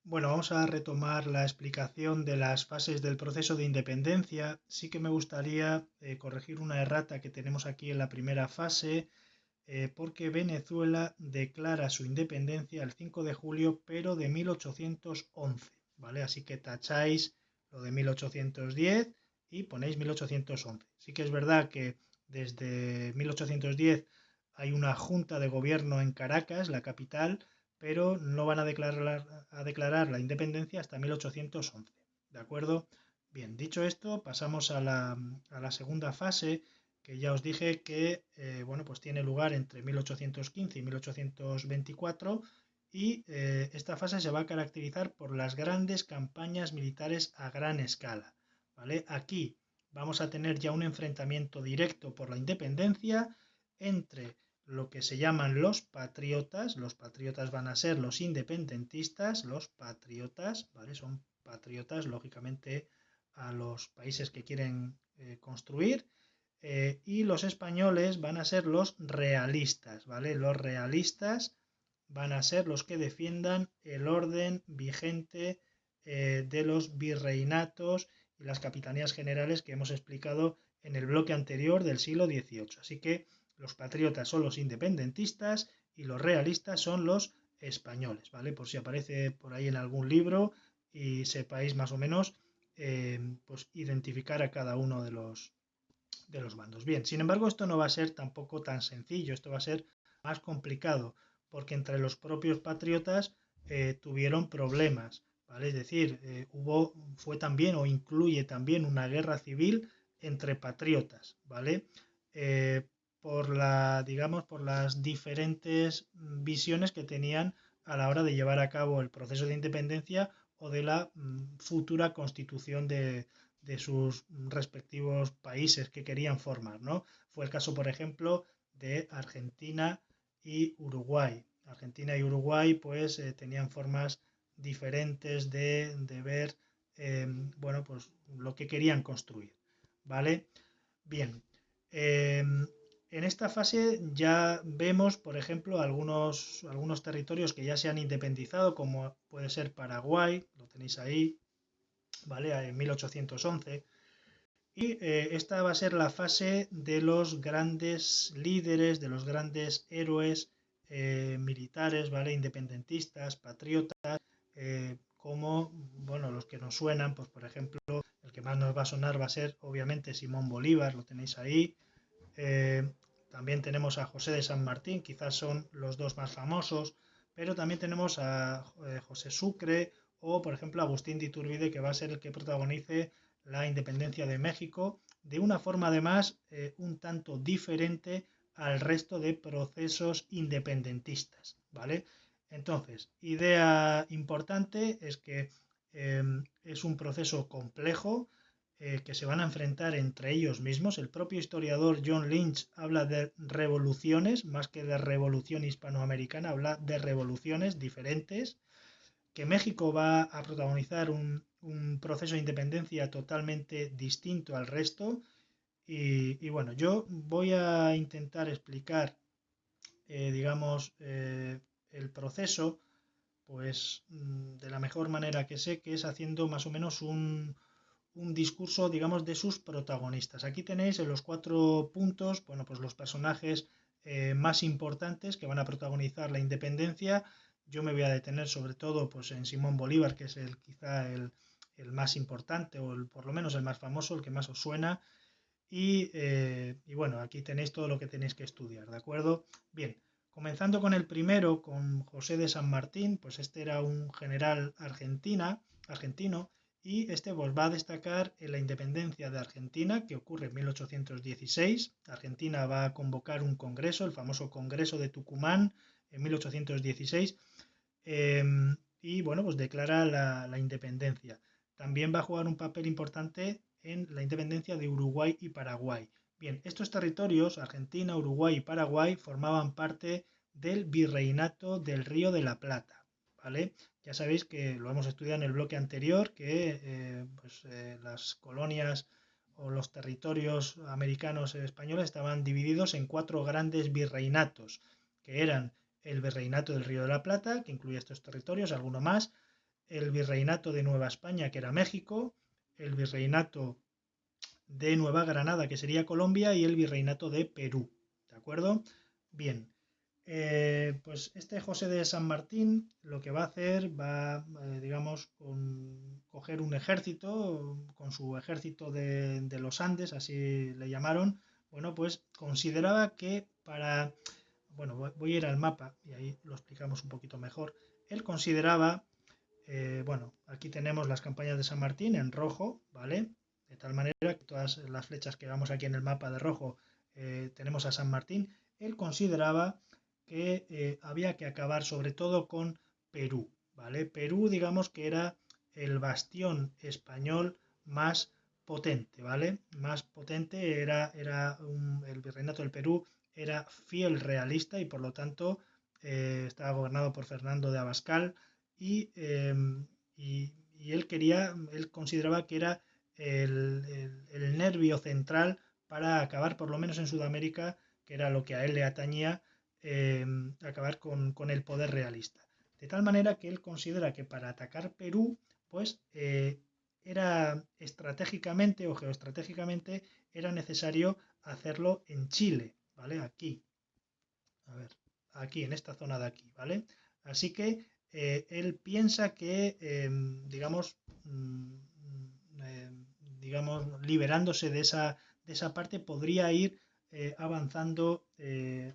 Bueno, vamos a retomar la explicación de las fases del proceso de independencia. Sí que me gustaría corregir una errata que tenemos aquí en la primera fase, porque Venezuela declara su independencia el 5 de julio, pero de 1811, ¿vale? Así que tacháis lo de 1810 y ponéis 1811. Sí que es verdad que desde 1810 hay una junta de gobierno en Caracas, la capital, pero no van a declarar la independencia hasta 1811, ¿de acuerdo? Bien, dicho esto, pasamos a la segunda fase, que ya os dije que bueno, pues tiene lugar entre 1815 y 1824 y esta fase se va a caracterizar por las grandes campañas militares a gran escala, ¿vale? Aquí vamos a tener ya un enfrentamiento directo por la independencia entre lo que se llaman los patriotas van a ser los independentistas, los patriotas, ¿vale? Son patriotas, lógicamente, a los países que quieren construir, y los españoles van a ser los realistas, ¿vale? Los realistas van a ser los que defiendan el orden vigente de los virreinatos y las capitanías generales que hemos explicado en el bloque anterior del siglo XVIII. Así que los patriotas son los independentistas y los realistas son los españoles, ¿vale? Por si aparece por ahí en algún libro y sepáis más o menos pues identificar a cada uno de los bandos. Bien, sin embargo, esto no va a ser tampoco tan sencillo, esto va a ser más complicado, porque entre los propios patriotas tuvieron problemas, ¿vale? Es decir, fue también o incluye también una guerra civil entre patriotas, ¿vale? Eh, digamos, por las diferentes visiones que tenían a la hora de llevar a cabo el proceso de independencia o de la futura constitución de sus respectivos países que querían formar, ¿no? Fue el caso, por ejemplo, de Argentina y Uruguay. Argentina y Uruguay pues tenían formas diferentes de ver bueno, pues lo que querían construir, ¿vale? Bien, en esta fase ya vemos, por ejemplo, algunos territorios que ya se han independizado, como puede ser Paraguay, lo tenéis ahí, ¿vale? En 1811. Y esta va a ser la fase de los grandes líderes, de los grandes héroes militares, ¿vale? Independentistas, patriotas, como, bueno, los que nos suenan, pues por ejemplo, el que más nos va a sonar va a ser obviamente Simón Bolívar, lo tenéis ahí. Eh, También tenemos a José de San Martín, quizás son los dos más famosos, pero también tenemos a José Sucre o, por ejemplo, Agustín de Iturbide, que va a ser el que protagonice la independencia de México, de una forma además un tanto diferente al resto de procesos independentistas, ¿vale? Entonces, idea importante es que es un proceso complejo, que se van a enfrentar entre ellos mismos. El propio historiador John Lynch habla de revoluciones, más que de revolución hispanoamericana, habla de revoluciones diferentes, que México va a protagonizar un proceso de independencia totalmente distinto al resto. Y bueno, yo voy a intentar explicar, digamos, el proceso pues de la mejor manera que sé, que es haciendo más o menos un discurso, digamos, de sus protagonistas. Aquí tenéis en los 4 puntos, bueno, pues los personajes más importantes que van a protagonizar la independencia. Yo me voy a detener sobre todo pues, en Simón Bolívar, que es quizá el más importante o por lo menos el más famoso, el que más os suena. Y bueno, aquí tenéis todo lo que tenéis que estudiar, ¿de acuerdo? Bien, comenzando con el primero, con José de San Martín, pues este era un general argentino, y este pues, va a destacar en la independencia de Argentina, que ocurre en 1816. Argentina va a convocar un congreso, el famoso Congreso de Tucumán, en 1816, eh, y bueno, pues declara la independencia. También va a jugar un papel importante en la independencia de Uruguay y Paraguay. Bien, estos territorios, Argentina, Uruguay y Paraguay, formaban parte del virreinato del Río de la Plata, ¿vale? Ya sabéis que lo hemos estudiado en el bloque anterior, que las colonias o los territorios americanos y españoles estaban divididos en 4 grandes virreinatos, que eran el virreinato del Río de la Plata, que incluye estos territorios, alguno más, el virreinato de Nueva España, que era México, el virreinato de Nueva Granada, que sería Colombia, y el virreinato de Perú. ¿De acuerdo? Bien. Pues este José de San Martín lo que va a hacer va, digamos, coger un ejército, con su ejército de los Andes, así le llamaron. Bueno, pues consideraba que para, bueno, voy a ir al mapa y ahí lo explicamos un poquito mejor. Él consideraba, bueno, aquí tenemos las campañas de San Martín en rojo, ¿vale? De tal manera que todas las flechas que vamos aquí en el mapa de rojo tenemos a San Martín. Él consideraba que había que acabar sobre todo con Perú, ¿vale? Perú, digamos que era el bastión español más potente, ¿vale? Más potente el virreinato del Perú era fiel realista y por lo tanto estaba gobernado por Fernando de Abascal y él consideraba que era el nervio central para acabar, por lo menos en Sudamérica, que era lo que a él le atañía, acabar con el poder realista. De tal manera que él considera que para atacar Perú, pues era estratégicamente o geoestratégicamente era necesario hacerlo en Chile, ¿vale? Aquí, a ver, aquí, en esta zona de aquí, ¿vale? Así que él piensa que, eh, digamos, liberándose de esa parte, podría ir avanzando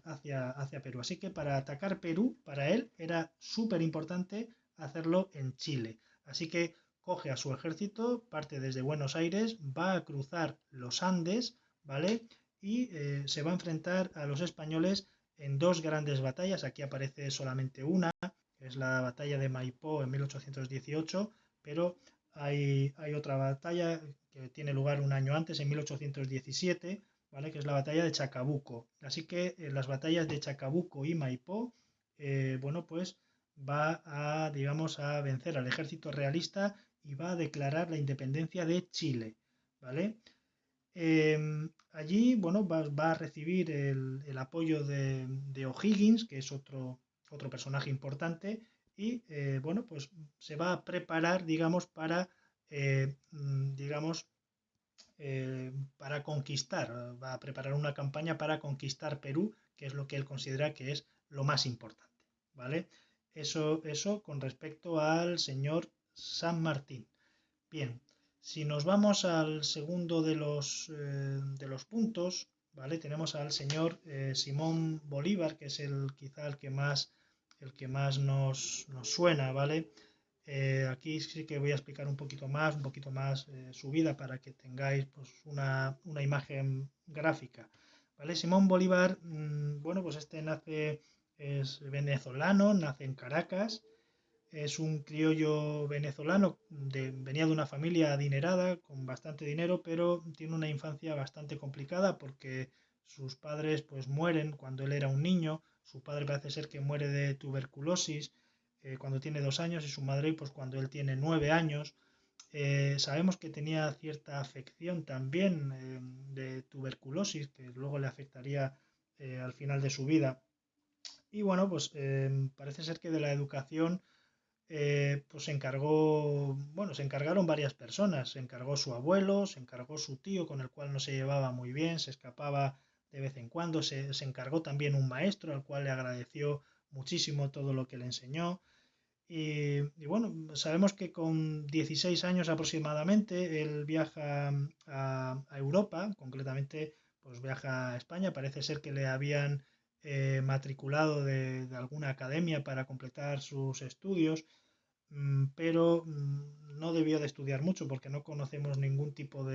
hacia Perú. Así que para atacar Perú, para él era súper importante hacerlo en Chile. Así que coge a su ejército, parte desde Buenos Aires, va a cruzar los Andes, ¿vale? Y se va a enfrentar a los españoles en dos grandes batallas. Aquí aparece solamente una, que es la batalla de Maipó en 1818, pero hay otra batalla que tiene lugar un año antes, en 1817, ¿vale? Que es la batalla de Chacabuco. Así que en las batallas de Chacabuco y Maipó, bueno, pues va a, digamos, a vencer al ejército realista y va a declarar la independencia de Chile, ¿vale? Allí, bueno, va a recibir el apoyo de O'Higgins, que es otro personaje importante, y bueno, pues se va a preparar, digamos, digamos, para conquistar, va a preparar una campaña para conquistar Perú, que es lo que él considera que es lo más importante, ¿vale? Eso con respecto al señor San Martín. Bien, si nos vamos al segundo de los puntos, ¿vale? Tenemos al señor Simón Bolívar, que es quizá el que más nos suena, ¿vale? Aquí sí que voy a explicar un poquito más su vida para que tengáis pues, una imagen gráfica, ¿vale? Simón Bolívar, bueno, pues es venezolano, nace en Caracas, es un criollo venezolano, venía de una familia adinerada, con bastante dinero, pero tiene una infancia bastante complicada porque sus padres pues mueren cuando él era un niño. Su padre parece ser que muere de tuberculosis cuando tiene 2 años y su madre pues cuando él tiene 9 años. Sabemos que tenía cierta afección también de tuberculosis que luego le afectaría al final de su vida. Y bueno, pues parece ser que de la educación pues se encargaron varias personas, se encargó su abuelo, se encargó su tío con el cual no se llevaba muy bien, se escapaba de vez en cuando, se encargó también un maestro al cual le agradeció muchísimo todo lo que le enseñó y bueno, sabemos que con 16 años aproximadamente él viaja a Europa, concretamente pues viaja a España, parece ser que le habían matriculado de alguna academia para completar sus estudios pero no debió de estudiar mucho porque no conocemos ningún tipo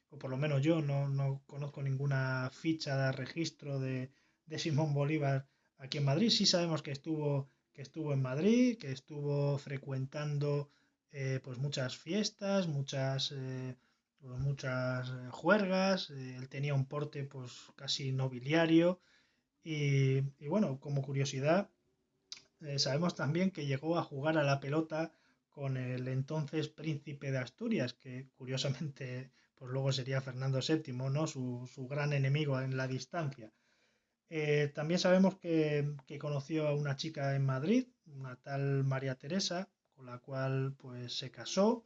o por lo menos yo no conozco ninguna ficha de registro de Simón Bolívar aquí en Madrid. Sí sabemos que estuvo en Madrid, que estuvo frecuentando pues muchas fiestas, muchas juergas, él tenía un porte pues casi nobiliario y bueno, como curiosidad, sabemos también que llegó a jugar a la pelota con el entonces príncipe de Asturias, que curiosamente pues luego sería Fernando VII, ¿no? Su gran enemigo en la distancia. También sabemos que conoció a una chica en Madrid, una tal María Teresa, con la cual pues se casó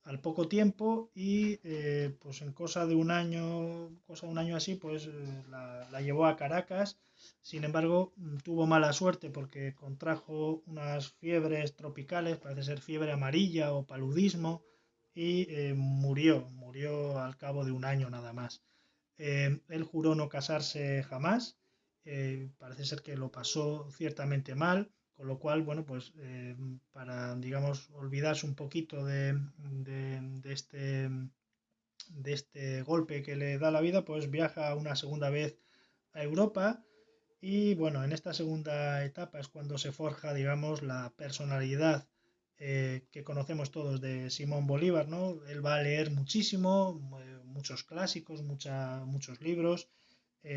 al poco tiempo y pues en cosa de un año así, pues la llevó a Caracas. Sin embargo, tuvo mala suerte porque contrajo unas fiebres tropicales, parece ser fiebre amarilla o paludismo, y murió al cabo de un año nada más. Él juró no casarse jamás, parece ser que lo pasó ciertamente mal, con lo cual, bueno, pues para, digamos, olvidarse un poquito de este golpe que le da la vida, pues viaja una segunda vez a Europa y, bueno, en esta segunda etapa es cuando se forja, digamos, la personalidad que conocemos todos de Simón Bolívar, ¿no? Él va a leer muchísimo, muchos clásicos, muchos libros,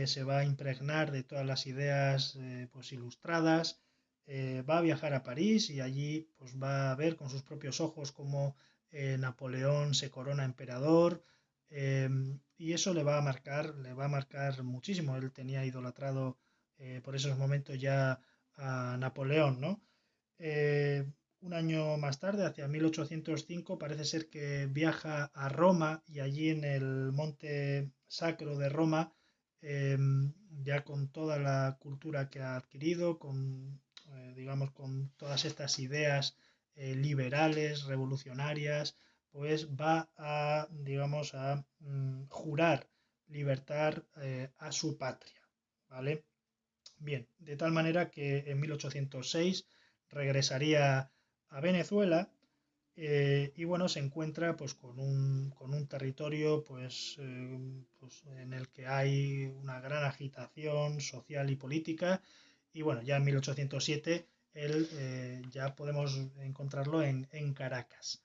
se va a impregnar de todas las ideas pues ilustradas, va a viajar a París y allí pues va a ver con sus propios ojos cómo Napoleón se corona emperador, y eso le va a marcar muchísimo. Él tenía idolatrado por esos momentos ya a Napoleón, ¿no? Eh, un año más tarde, hacia 1805, parece ser que viaja a Roma y allí en el Monte Sacro de Roma, eh, ya con toda la cultura que ha adquirido, digamos, con todas estas ideas liberales, revolucionarias, pues va a, digamos, a jurar libertar a su patria, ¿vale? Bien, de tal manera que en 1806 regresaría a Venezuela, y bueno, se encuentra pues con un territorio pues en el que hay una gran agitación social y política y bueno, ya en 1807 él ya podemos encontrarlo en Caracas.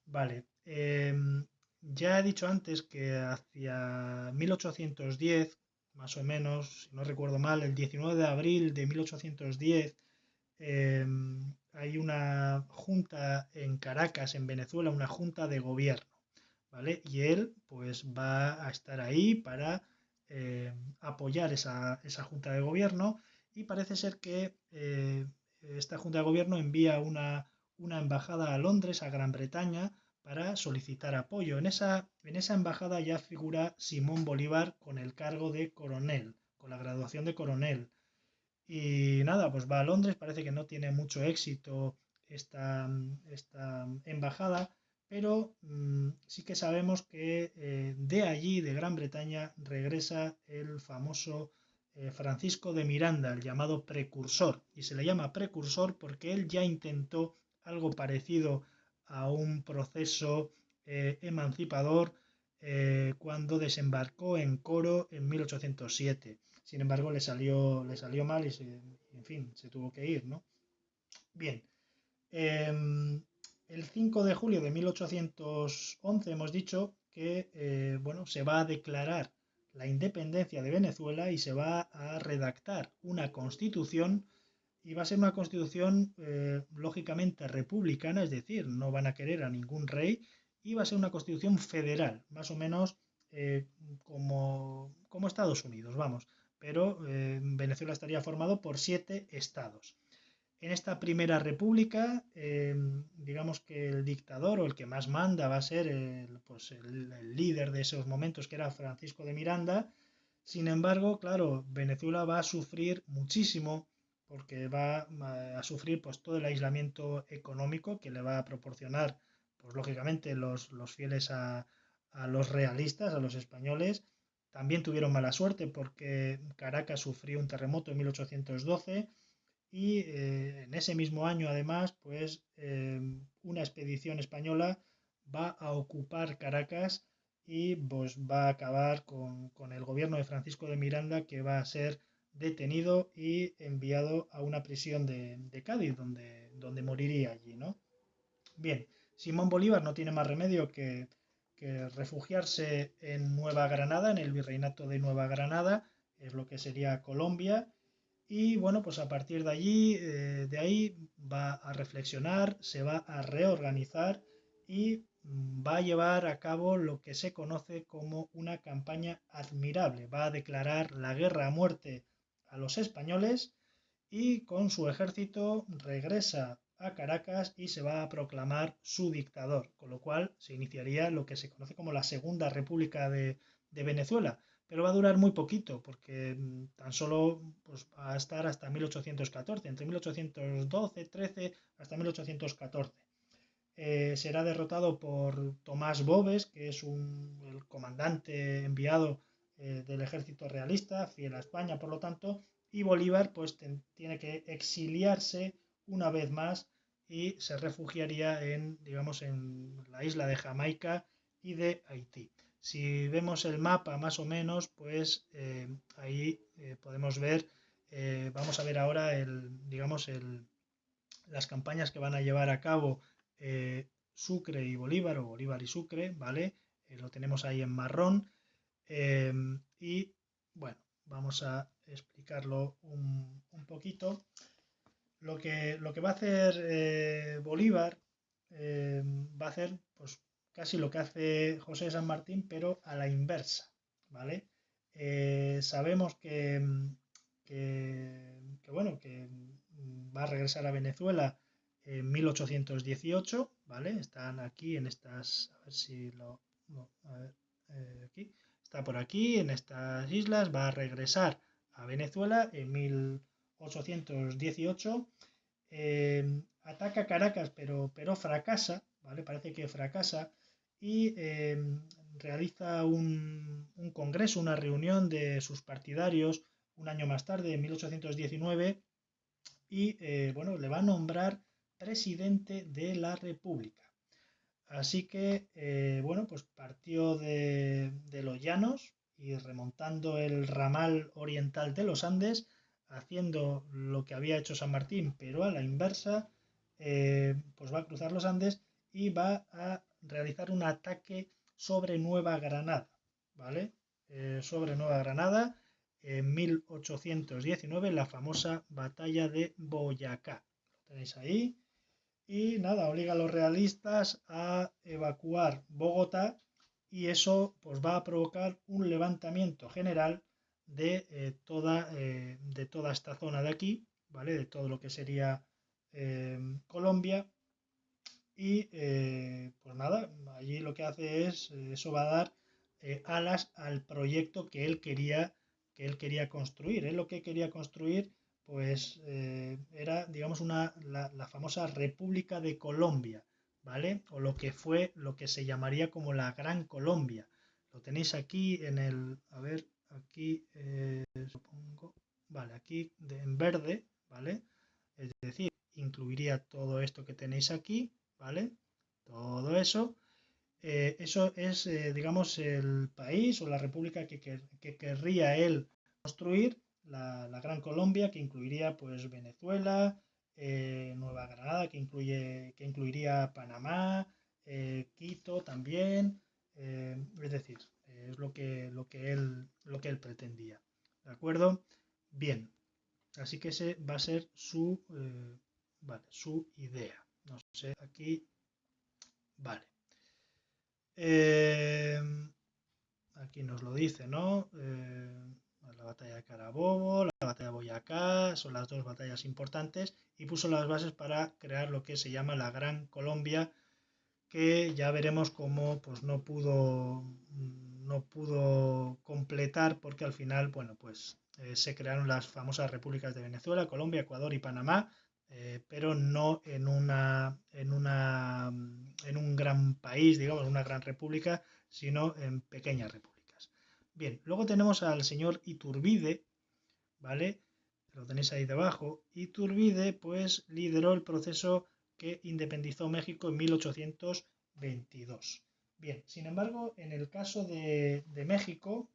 Vale, ya he dicho antes que hacia 1810, más o menos, si no recuerdo mal, el 19 de abril de 1810, eh, hay una junta en Caracas, en Venezuela, una junta de gobierno, ¿vale? Y él pues va a estar ahí para apoyar esa junta de gobierno y parece ser que esta junta de gobierno envía una embajada a Londres, a Gran Bretaña, para solicitar apoyo. En esa embajada ya figura Simón Bolívar con el cargo de coronel, con la graduación de coronel. Y nada, pues va a Londres, parece que no tiene mucho éxito esta embajada, pero sí que sabemos que de allí, de Gran Bretaña, regresa el famoso Francisco de Miranda, el llamado precursor. Y se le llama precursor porque él ya intentó algo parecido a un proceso emancipador cuando desembarcó en Coro en 1807. Sin embargo, le salió mal y en fin, se tuvo que ir, ¿no? Bien, el 5 de julio de 1811 hemos dicho que bueno, se va a declarar la independencia de Venezuela y se va a redactar una constitución y va a ser una constitución lógicamente republicana, es decir, no van a querer a ningún rey y va a ser una constitución federal, más o menos eh, como Estados Unidos, vamos, pero Venezuela estaría formado por 7 estados. En esta primera república, digamos que el dictador o el que más manda va a ser el líder de esos momentos, que era Francisco de Miranda. Sin embargo, claro, Venezuela va a sufrir muchísimo porque va a sufrir pues, todo el aislamiento económico que le va a proporcionar, pues lógicamente, los fieles a los realistas, a los españoles. También tuvieron mala suerte porque Caracas sufrió un terremoto en 1812 y en ese mismo año, además, pues una expedición española va a ocupar Caracas y pues va a acabar con el gobierno de Francisco de Miranda, que va a ser detenido y enviado a una prisión de Cádiz, donde moriría allí, ¿no? Bien, Simón Bolívar no tiene más remedio que refugiarse en Nueva Granada, en el virreinato de Nueva Granada, es lo que sería Colombia, y bueno, pues a partir de allí, de ahí va a reflexionar, se va a reorganizar y va a llevar a cabo lo que se conoce como una campaña admirable. Va a declarar la guerra a muerte a los españoles y con su ejército regresa a Caracas y se va a proclamar su dictador, con lo cual se iniciaría lo que se conoce como la Segunda República de Venezuela, pero va a durar muy poquito, porque tan solo pues, va a estar hasta 1814, entre 1812, 13 hasta 1814. Será derrotado por Tomás Boves, que es el comandante enviado del ejército realista, fiel a España, por lo tanto, y Bolívar pues tiene que exiliarse una vez más y se refugiaría digamos, en la isla de Jamaica y de Haití. Si vemos el mapa más o menos, pues ahí podemos ver, vamos a ver ahora digamos, las campañas que van a llevar a cabo Sucre y Bolívar, o Bolívar y Sucre, ¿vale? Lo tenemos ahí en marrón. Y bueno, vamos a explicarlo un poquito. Lo que va a hacer Bolívar va a hacer pues casi lo que hace José de San Martín, pero a la inversa, ¿vale? Sabemos bueno, que va a regresar a Venezuela en 1818, ¿vale? Están aquí en estas, a ver si a ver, aquí, está por aquí, en estas islas, va a regresar a Venezuela en 1818, ataca Caracas, pero fracasa, ¿vale? Parece que fracasa y realiza un congreso, una reunión de sus partidarios un año más tarde, en 1819, y bueno, le va a nombrar presidente de la República. Así que, bueno, pues partió de los llanos y remontando el ramal oriental de los Andes, haciendo lo que había hecho San Martín, pero a la inversa, pues va a cruzar los Andes y va a realizar un ataque sobre Nueva Granada, ¿vale? Sobre Nueva Granada, en 1819, la famosa batalla de Boyacá. Lo tenéis ahí. Y nada, obliga a los realistas a evacuar Bogotá y eso pues va a provocar un levantamiento general de toda esta zona de aquí, ¿vale? De todo lo que sería Colombia y pues nada, allí lo que hace es, eso va a dar alas al proyecto que él quería construir. Él lo que quería construir pues era, digamos, la famosa República de Colombia, ¿vale? O lo que se llamaría como la Gran Colombia. Lo tenéis aquí a ver, aquí, supongo, vale, aquí en verde, ¿vale? Es decir, incluiría todo esto que tenéis aquí, ¿vale? Todo eso es, digamos, el país o la república que querría él construir, la Gran Colombia, que incluiría pues Venezuela, Nueva Granada, que incluiría Panamá, Quito también, es decir, es lo que él pretendía, ¿de acuerdo? Bien, así que ese va a ser su idea. No sé, aquí, vale. Eh, Aquí nos lo dice, ¿no? La batalla de Carabobo, la batalla de Boyacá, son las dos batallas importantes y puso las bases para crear lo que se llama la Gran Colombia, que ya veremos cómo pues no pudo completar porque al final, bueno, pues se crearon las famosas repúblicas de Venezuela, Colombia, Ecuador y Panamá, pero no en un gran país, digamos, una gran república, sino en pequeñas repúblicas. Bien, luego tenemos al señor Iturbide, ¿vale? Lo tenéis ahí debajo. Iturbide, pues, lideró el proceso que independizó México en 1822. Bien, sin embargo, en el caso de México,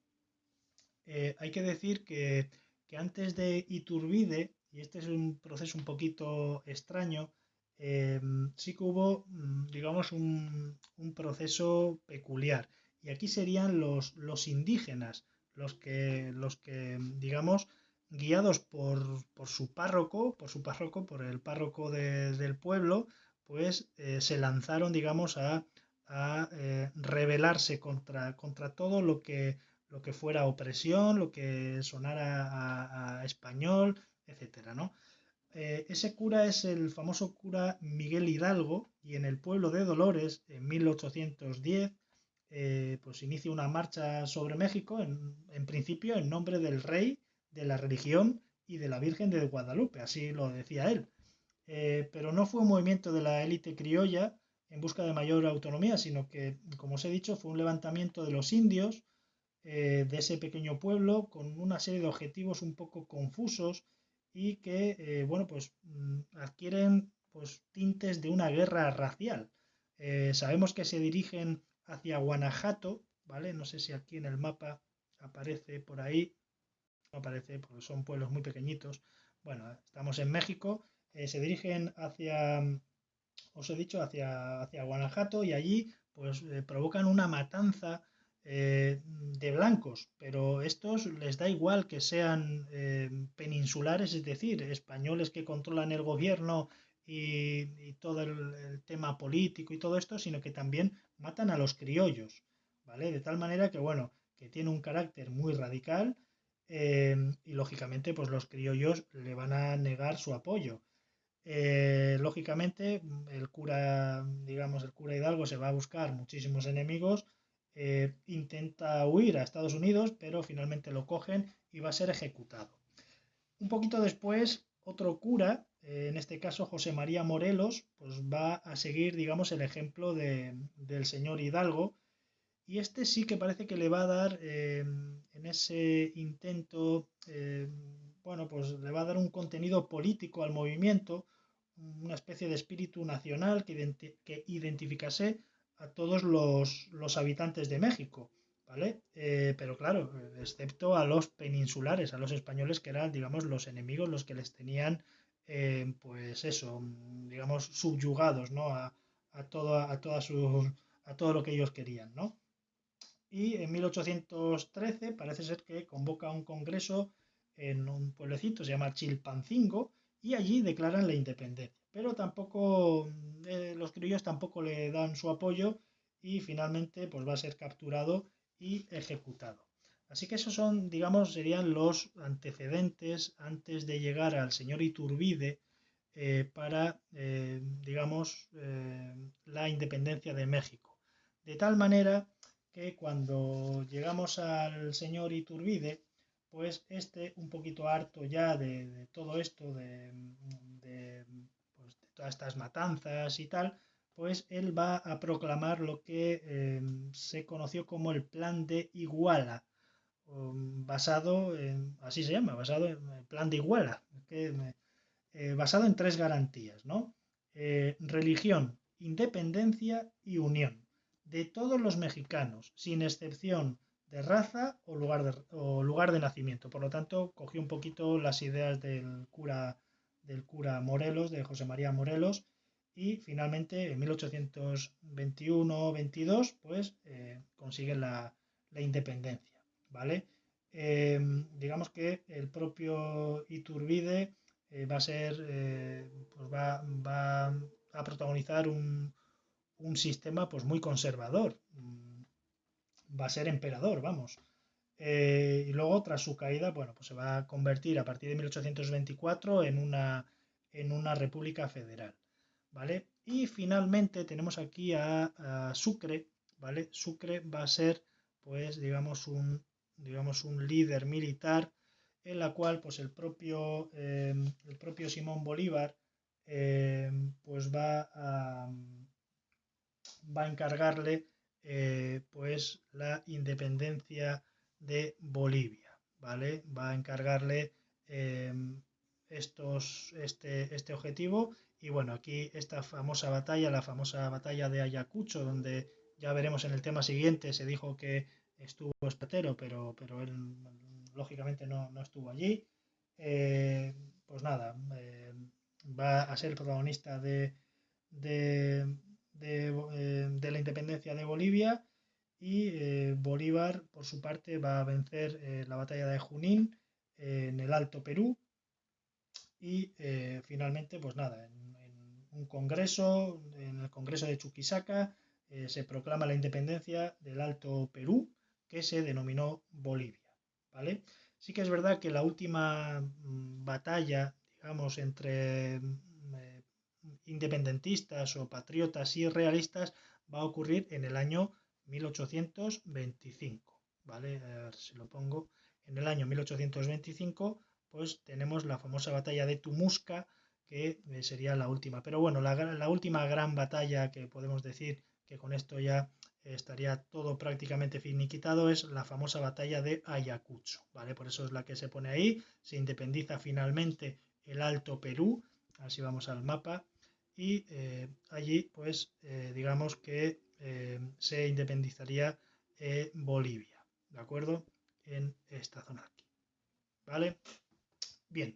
hay que decir que antes de Iturbide, y este es un proceso un poquito extraño, sí que hubo, digamos, un proceso peculiar. Y aquí serían los indígenas, los que, digamos, guiados por su párroco, por el párroco del pueblo, pues se lanzaron, digamos, a rebelarse contra todo lo que fuera opresión, lo que sonara a español, etcétera, ¿no? Ese cura es el famoso cura Miguel Hidalgo y en el pueblo de Dolores, en 1810, pues inicia una marcha sobre México, en principio en nombre del rey, de la religión y de la Virgen de Guadalupe, así lo decía él. Pero no fue un movimiento de la élite criolla en busca de mayor autonomía, sino que, como os he dicho, fue un levantamiento de los indios de ese pequeño pueblo con una serie de objetivos un poco confusos y que, bueno, pues adquieren pues tintes de una guerra racial. Sabemos que se dirigen hacia Guanajuato, ¿vale? No sé si aquí en el mapa aparece por ahí, no aparece porque son pueblos muy pequeñitos. Bueno, estamos en México, se dirigen hacia, os he dicho, hacia Guanajuato y allí pues provocan una matanza de blancos, pero estos les da igual que sean peninsulares, es decir, españoles que controlan el gobierno y todo el tema político y todo esto, sino que también matan a los criollos, ¿vale? De tal manera que, bueno, que tiene un carácter muy radical y lógicamente pues los criollos le van a negar su apoyo. Lógicamente, el cura, digamos, el cura Hidalgo se va a buscar muchísimos enemigos, intenta huir a Estados Unidos, pero finalmente lo cogen y va a ser ejecutado. Un poquito después, otro cura, en este caso José María Morelos, pues va a seguir, digamos, el ejemplo del señor Hidalgo, y este sí que parece que le va a dar, en ese intento, bueno, pues le va a dar un contenido político al movimiento, una especie de espíritu nacional que identificase a todos los habitantes de México, ¿vale? Pero claro, excepto a los peninsulares, a los españoles que eran, digamos, los enemigos, los que les tenían, pues eso, digamos, subyugados, ¿no? A todo lo que ellos querían, ¿no? Y en 1813 parece ser que convoca un congreso en un pueblecito, se llama Chilpancingo, y allí declaran la independencia. Pero tampoco, los criollos tampoco le dan su apoyo y finalmente pues va a ser capturado y ejecutado. Así que esos son, digamos, serían los antecedentes antes de llegar al señor Iturbide para, digamos, la independencia de México. De tal manera que cuando llegamos al señor Iturbide, pues este, un poquito harto ya de todo esto, pues, de todas estas matanzas y tal, pues él va a proclamar lo que se conoció como el Plan de Iguala, basado en, así se llama, basado en el Plan de Iguala, basado en tres garantías, ¿no? Religión, independencia y unión de todos los mexicanos, sin excepción de raza o lugar de nacimiento. Por lo tanto, cogió un poquito las ideas del cura Morelos, de José María Morelos, y finalmente en 1821-22 pues consiguen la independencia, ¿vale? Digamos que el propio Iturbide va a ser, pues va a protagonizar un sistema pues muy conservador, va a ser emperador, vamos. Y luego, tras su caída, bueno, pues se va a convertir a partir de 1824 en una república federal, ¿vale? Y finalmente tenemos aquí a Sucre, ¿vale? Sucre va a ser, pues, digamos, un líder militar en la cual, pues, el propio Simón Bolívar, pues va a encargarle pues la independencia de Bolivia, ¿vale? Va a encargarle eh, este objetivo y bueno, aquí esta famosa batalla, la famosa batalla de Ayacucho, donde ya veremos en el tema siguiente, se dijo que estuvo Espartero, pero él lógicamente no estuvo allí. Pues nada, va a ser el protagonista de, de la independencia de Bolivia y Bolívar por su parte va a vencer la batalla de Junín en el Alto Perú y finalmente pues nada, en un congreso, en el Congreso de Chuquisaca se proclama la independencia del Alto Perú que se denominó Bolivia, ¿vale? Sí que es verdad que la última batalla, digamos, entre independentistas o patriotas y realistas va a ocurrir en el año 1825, ¿vale? A ver si lo pongo. En el año 1825, pues tenemos la famosa batalla de Tumusca, que sería la última. Pero bueno, la última gran batalla que podemos decir que con esto ya estaría todo prácticamente finiquitado es la famosa batalla de Ayacucho, ¿vale? Por eso es la que se pone ahí. Se independiza finalmente el Alto Perú, así vamos al mapa, y allí pues digamos que se independizaría Bolivia, ¿de acuerdo? En esta zona aquí, ¿vale? Bien.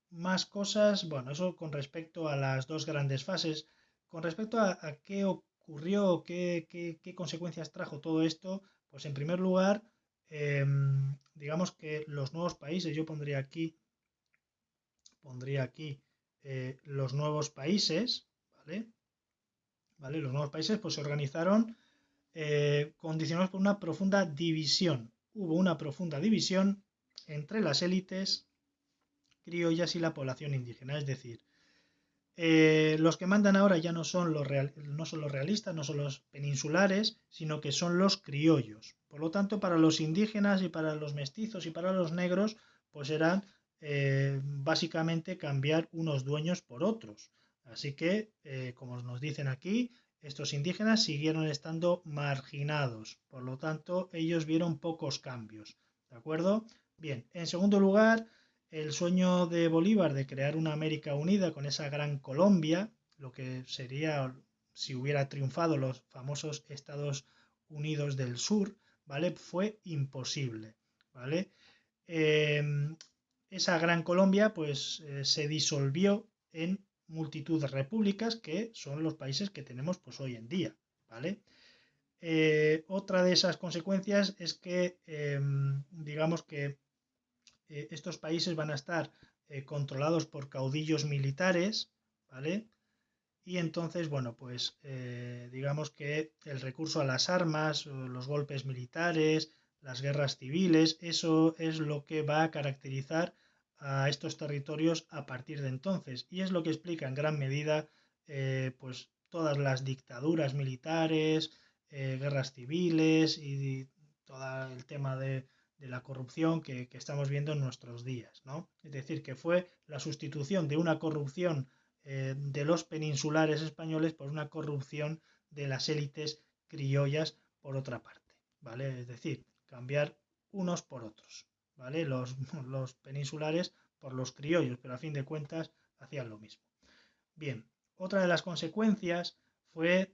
Más cosas, bueno, eso con respecto a las dos grandes fases. Con respecto a qué ocurrió, qué consecuencias trajo todo esto, pues en primer lugar, digamos que los nuevos países, yo pondría aquí los nuevos países, ¿vale? ¿Vale? Los nuevos países pues se organizaron condicionados por una profunda división. Hubo una profunda división entre las élites criollas y la población indígena, es decir, los que mandan ahora ya no son no son los realistas, no son los peninsulares, sino que son los criollos. Por lo tanto, para los indígenas y para los mestizos y para los negros, pues eran básicamente cambiar unos dueños por otros. Así que, como nos dicen aquí, estos indígenas siguieron estando marginados. Por lo tanto, ellos vieron pocos cambios. ¿De acuerdo? Bien, en segundo lugar, el sueño de Bolívar de crear una América unida con esa gran Colombia, lo que sería si hubiera triunfado los famosos Estados Unidos del Sur, ¿vale? Fue imposible, ¿vale? Esa gran Colombia pues se disolvió en multitud de repúblicas que son los países que tenemos pues hoy en día, ¿vale? Otra de esas consecuencias es que digamos que estos países van a estar controlados por caudillos militares, ¿vale? Y entonces, bueno, pues digamos que el recurso a las armas, los golpes militares, las guerras civiles, eso es lo que va a caracterizar a estos territorios a partir de entonces. Y es lo que explica en gran medida pues todas las dictaduras militares, guerras civiles y todo el tema de la corrupción que estamos viendo en nuestros días, ¿no? Es decir, que fue la sustitución de una corrupción de los peninsulares españoles por una corrupción de las élites criollas por otra parte, ¿vale? Es decir, cambiar unos por otros, ¿vale? Los peninsulares por los criollos, pero a fin de cuentas hacían lo mismo. Bien, otra de las consecuencias fue,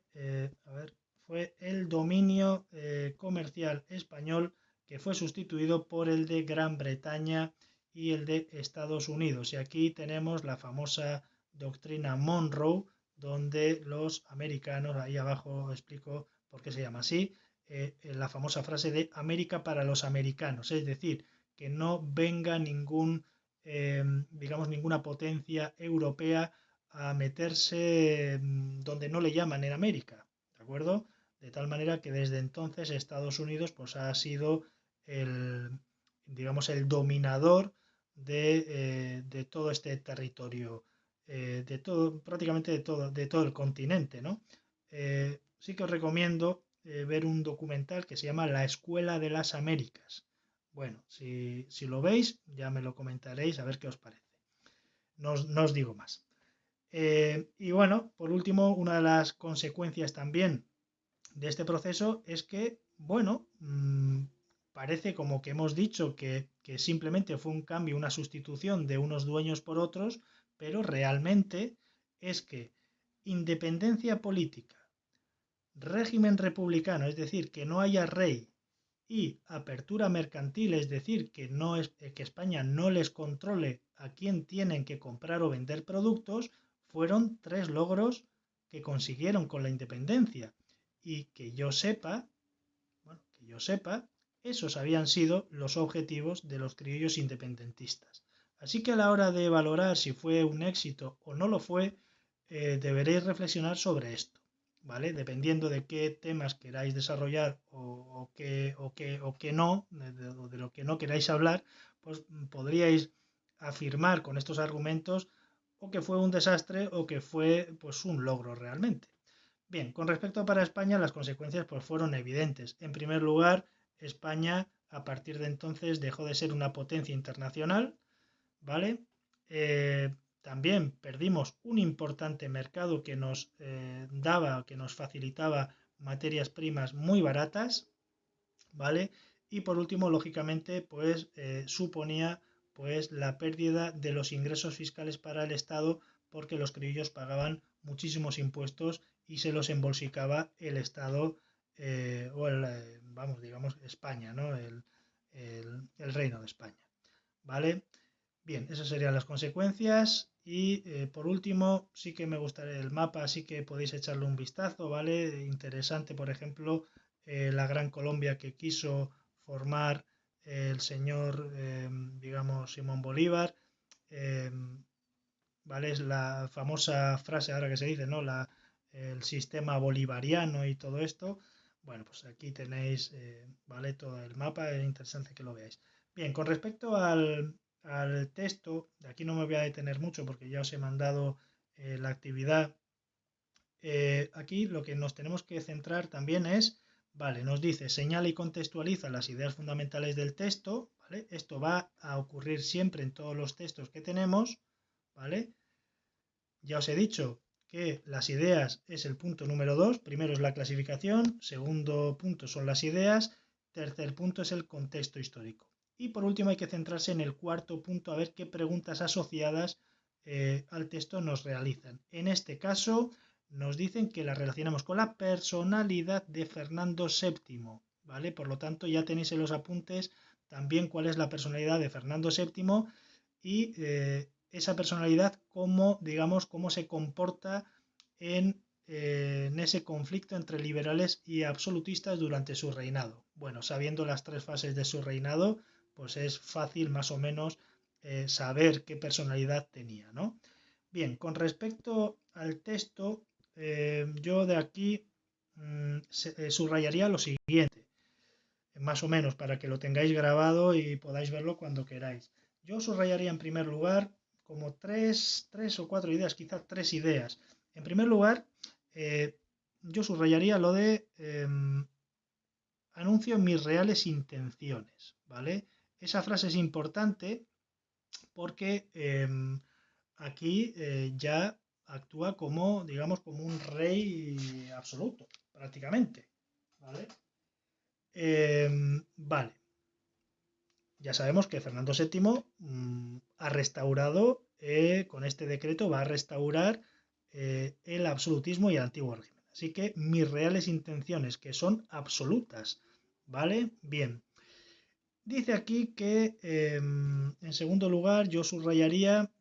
fue el dominio comercial español que fue sustituido por el de Gran Bretaña y el de Estados Unidos. Y aquí tenemos la famosa doctrina Monroe, donde los americanos, ahí abajo explico por qué se llama así, la famosa frase de América para los americanos, es decir, que no venga digamos, ninguna potencia europea a meterse donde no le llaman en América, ¿de acuerdo? De tal manera que desde entonces Estados Unidos pues, ha sido digamos, el dominador de todo este territorio, de todo, prácticamente de todo el continente, ¿no? Sí que os recomiendo ver un documental que se llama La Escuela de las Américas. Bueno, si lo veis, ya me lo comentaréis a ver qué os parece. No os digo más. Y bueno, por último, una de las consecuencias también de este proceso es que, bueno, parece como que hemos dicho que simplemente fue un cambio, una sustitución de unos dueños por otros, pero realmente es que independencia política, régimen republicano, es decir, que no haya rey, y apertura mercantil, es decir, que, no es, que España no les controle a quién tienen que comprar o vender productos, fueron tres logros que consiguieron con la independencia. Y que yo sepa, bueno, que yo sepa, esos habían sido los objetivos de los criollos independentistas. Así que a la hora de valorar si fue un éxito o no lo fue, deberéis reflexionar sobre esto, ¿vale? Dependiendo de qué temas queráis desarrollar o qué no, de lo que no queráis hablar, pues podríais afirmar con estos argumentos o que fue un desastre o que fue pues un logro realmente. Bien, con respecto para España, las consecuencias pues fueron evidentes. En primer lugar, España a partir de entonces dejó de ser una potencia internacional, ¿vale? También perdimos un importante mercado que nos daba, que nos facilitaba materias primas muy baratas, ¿vale? Y por último, lógicamente, pues suponía pues la pérdida de los ingresos fiscales para el Estado porque los criollos pagaban muchísimos impuestos y se los embolsicaba el Estado o el, vamos, digamos, España, ¿no? El Reino de España, ¿vale? Bien, esas serían las consecuencias y por último sí que me gustaría el mapa, sí que podéis echarle un vistazo, ¿vale? Interesante, por ejemplo, la Gran Colombia que quiso formar el señor, digamos, Simón Bolívar, eh, ¿vale? Es la famosa frase ahora que se dice, ¿no? El sistema bolivariano y todo esto. Bueno, pues aquí tenéis, ¿vale? Todo el mapa, es interesante que lo veáis. Bien, con respecto al texto, de aquí no me voy a detener mucho porque ya os he mandado la actividad. Aquí lo que nos tenemos que centrar también es, vale, nos dice señala y contextualiza las ideas fundamentales del texto, ¿vale? Esto va a ocurrir siempre en todos los textos que tenemos, ¿vale? Ya os he dicho que las ideas es el punto número 2, primero es la clasificación, segundo punto son las ideas, tercer punto es el contexto histórico. Y por último hay que centrarse en el cuarto punto a ver qué preguntas asociadas al texto nos realizan. En este caso nos dicen que la relacionamos con la personalidad de Fernando VII, ¿vale? Por lo tanto ya tenéis en los apuntes también cuál es la personalidad de Fernando VII y esa personalidad, cómo, digamos, cómo se comporta en ese conflicto entre liberales y absolutistas durante su reinado. Bueno, sabiendo las tres fases de su reinado, pues es fácil más o menos saber qué personalidad tenía, ¿no? Bien, con respecto al texto, yo de aquí subrayaría lo siguiente, más o menos para que lo tengáis grabado y podáis verlo cuando queráis. Yo subrayaría en primer lugar como tres o cuatro ideas, quizás tres ideas. En primer lugar, yo subrayaría lo de anuncio mis reales intenciones, ¿vale? Esa frase es importante porque aquí ya actúa como, digamos, como un rey absoluto, prácticamente, ¿vale? Vale, ya sabemos que Fernando VII ha restaurado, con este decreto va a restaurar el absolutismo y el antiguo régimen. Así que mis reales intenciones, que son absolutas, ¿vale? Bien. Dice aquí que, en segundo lugar, yo subrayaría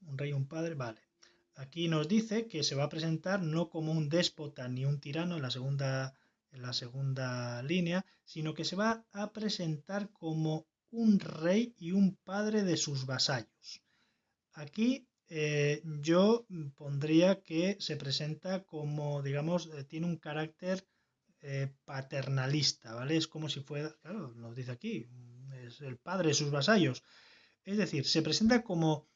un rey y un padre, vale. Aquí nos dice que se va a presentar no como un déspota ni un tirano en la segunda línea, sino que se va a presentar como un rey y un padre de sus vasallos. Aquí yo pondría que se presenta como, digamos, tiene un carácter paternalista, ¿vale? Es como si fuera, claro, nos dice aquí, es el padre de sus vasallos. Es decir, se presenta como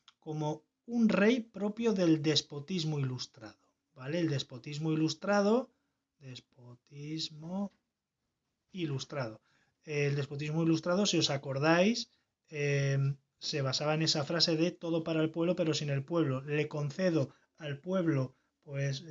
un rey propio del despotismo ilustrado, ¿vale? El despotismo ilustrado, El despotismo ilustrado, si os acordáis, se basaba en esa frase de todo para el pueblo, pero sin el pueblo. Le concedo al pueblo pues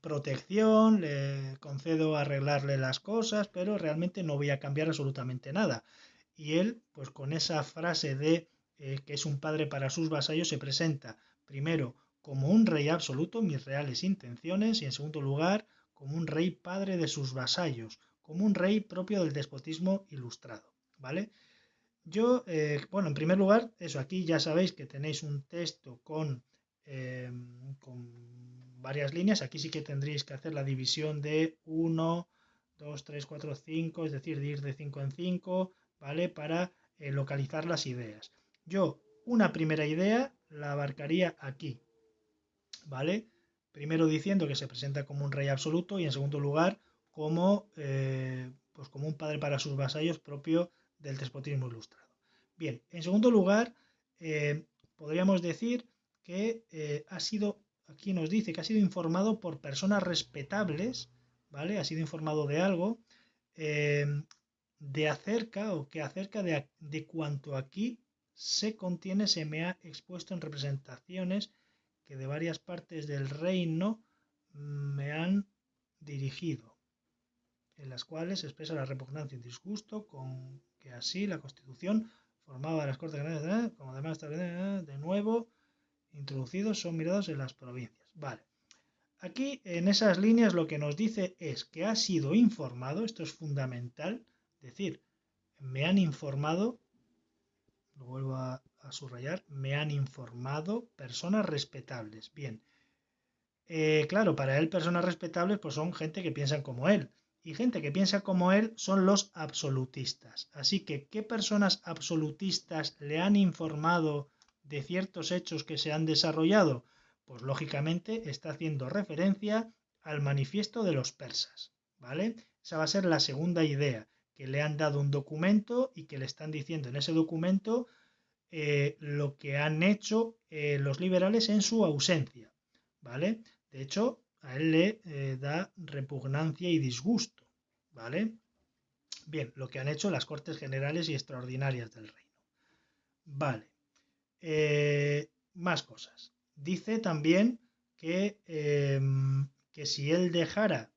protección, le concedo arreglarle las cosas, pero realmente no voy a cambiar absolutamente nada. Y él, pues con esa frase de que es un padre para sus vasallos, se presenta primero como un rey absoluto, mis reales intenciones, y en segundo lugar, como un rey padre de sus vasallos, como un rey propio del despotismo ilustrado, ¿vale? Yo, bueno, en primer lugar, eso, aquí ya sabéis que tenéis un texto con varias líneas, aquí sí que tendréis que hacer la división de 1, 2, 3, 4, 5, es decir, de ir de 5 en 5, ¿vale? Para localizar las ideas. Yo, una primera idea la abarcaría aquí, ¿vale? Primero diciendo que se presenta como un rey absoluto y en segundo lugar como, pues como un padre para sus vasallos propio del despotismo ilustrado. Bien, en segundo lugar, podríamos decir que ha sido, aquí nos dice que ha sido informado por personas respetables, ¿vale? Ha sido informado de algo, eh, de acerca o que acerca de cuanto aquí se contiene, se me ha expuesto en representaciones que de varias partes del reino me han dirigido, en las cuales se expresa la repugnancia y disgusto con que así la Constitución formaba de las Cortes Generales, como además de nuevo introducidos son mirados en las provincias. Vale. Aquí en esas líneas lo que nos dice es que ha sido informado, esto es fundamental, es decir, me han informado, lo vuelvo a subrayar, me han informado personas respetables. Bien, claro, para él personas respetables pues son gente que piensan como él. Y gente que piensa como él son los absolutistas. Así que, ¿qué personas absolutistas le han informado de ciertos hechos que se han desarrollado? Pues lógicamente está haciendo referencia al manifiesto de los persas, ¿vale? Esa va a ser la segunda idea, que le han dado un documento y que le están diciendo en ese documento lo que han hecho los liberales en su ausencia, ¿vale? De hecho, a él le da repugnancia y disgusto, ¿vale? Bien, lo que han hecho las Cortes Generales y Extraordinarias del Reino. Vale. Más cosas. Dice también que si él dejara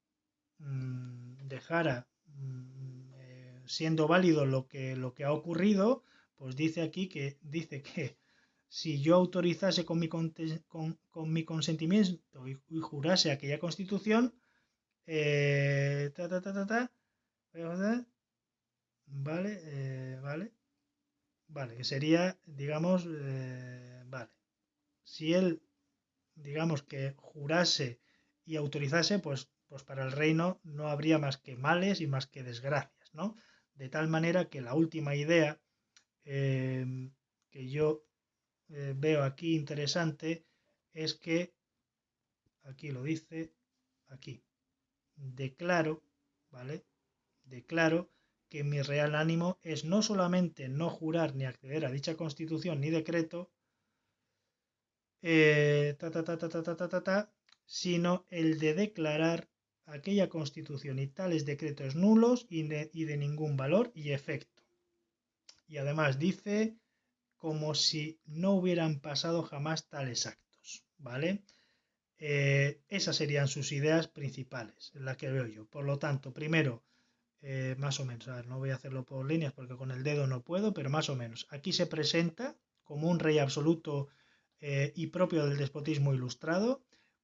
siendo válido lo que ha ocurrido, pues dice que si yo autorizase con mi consentimiento y jurase aquella constitución, ta, ta, ta, ta, ta, vale, vale, vale, que sería, digamos, vale, si él, digamos, que jurase y autorizase, pues para el reino no habría más que males y más que desgracias, ¿no? De tal manera que la última idea eh, que yo veo aquí interesante es que, aquí lo dice, aquí, declaro, ¿vale? Declaro que mi real ánimo es no solamente no jurar ni acceder a dicha constitución ni decreto, sino el de declarar aquella constitución y tales decretos nulos y de ningún valor y efecto. Y además dice como si no hubieran pasado jamás tales actos, ¿vale? Esas serían sus ideas principales, en las que veo yo. Por lo tanto, primero, más o menos, a ver, no voy a hacerlo por líneas porque con el dedo no puedo, pero más o menos. Aquí se presenta como un rey absoluto y propio del despotismo ilustrado.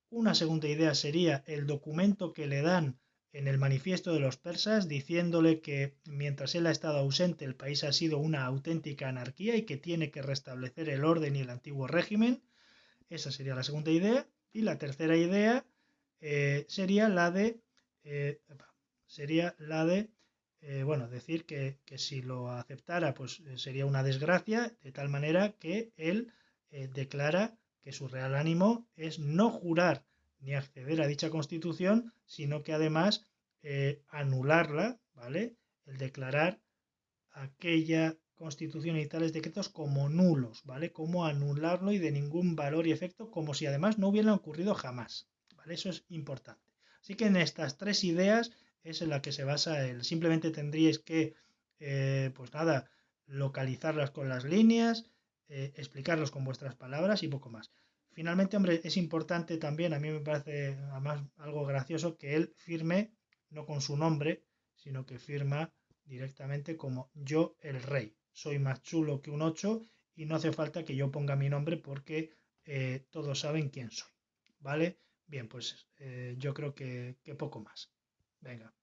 Una segunda idea sería el documento que le dan en el manifiesto de los persas, diciéndole que mientras él ha estado ausente el país ha sido una auténtica anarquía y que tiene que restablecer el orden y el antiguo régimen. Esa sería la segunda idea. Y la tercera idea sería la de bueno, decir que si lo aceptara pues sería una desgracia, de tal manera que él declara que su real ánimo es no jurar ni acceder a dicha constitución, sino que además anularla, ¿vale? El declarar aquella constitución y tales decretos como nulos, ¿vale? Como anularlo y de ningún valor y efecto, como si además no hubieran ocurrido jamás, ¿vale? Eso es importante. Así que en estas tres ideas es en la que se basa el. Simplemente tendríais que, pues nada, localizarlas con las líneas, explicarlos con vuestras palabras y poco más. Finalmente, hombre, es importante también, a mí me parece además algo gracioso que él firme no con su nombre, sino que firma directamente como yo el rey. Soy más chulo que un 8 y no hace falta que yo ponga mi nombre porque todos saben quién soy. ¿Vale? Bien, pues yo creo que poco más. Venga.